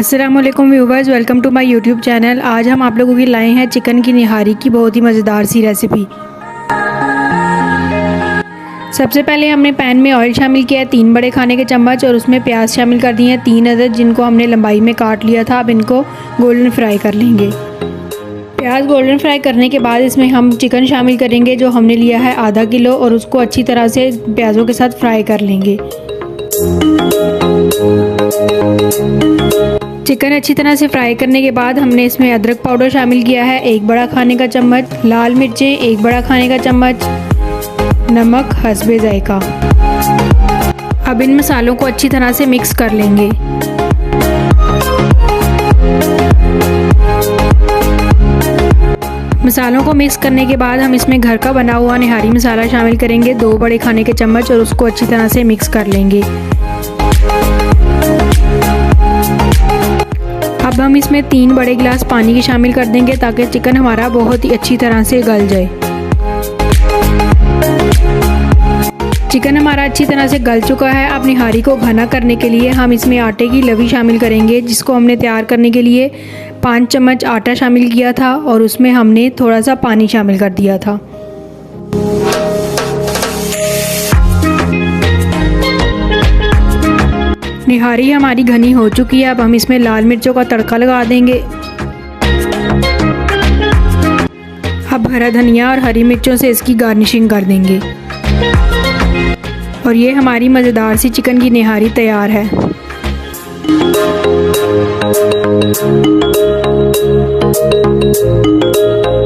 अस्सलामुअलैकुम viewers, welcome to my YouTube channel. आज हम आप लोगों की लाए हैं चिकन की निहारी की बहुत ही मज़ेदार सी रेसिपी। सबसे पहले हमने पैन में ऑयल शामिल किया है 3 बड़े खाने के चम्मच और उसमें प्याज शामिल कर दिए हैं 3 अदद, जिनको हमने लंबाई में काट लिया था। अब इनको गोल्डन फ्राई कर लेंगे। प्याज गोल्डन फ्राई करने के बाद इसमें हम चिकन शामिल करेंगे जो हमने लिया है आधा किलो, और उसको अच्छी तरह से प्याज़ों के साथ फ्राई कर लेंगे। चिकन अच्छी तरह से फ्राई करने के बाद हमने इसमें अदरक पाउडर शामिल किया है 1 बड़ा खाने का चम्मच, लाल मिर्चें 1 बड़ा खाने का चम्मच, नमक हस्बे जायका। अब इन मसालों को अच्छी तरह से मिक्स कर लेंगे। मसालों को मिक्स करने के बाद हम इसमें घर का बना हुआ निहारी मसाला शामिल करेंगे 2 बड़े खाने के चम्मच, और उसको अच्छी तरह से मिक्स कर लेंगे। अब हम इसमें 3 बड़े गिलास पानी के शामिल कर देंगे ताकि चिकन हमारा बहुत ही अच्छी तरह से गल जाए। चिकन हमारा अच्छी तरह से गल चुका है। अब निहारी को घना करने के लिए हम इसमें आटे की लवी शामिल करेंगे, जिसको हमने तैयार करने के लिए 5 चम्मच आटा शामिल किया था और उसमें हमने थोड़ा सा पानी शामिल कर दिया था। निहारी हमारी घनी हो चुकी है। अब हम इसमें लाल मिर्चों का तड़का लगा देंगे। अब हरा धनिया और हरी मिर्चों से इसकी गार्निशिंग कर देंगे और ये हमारी मज़ेदार सी चिकन की निहारी तैयार है।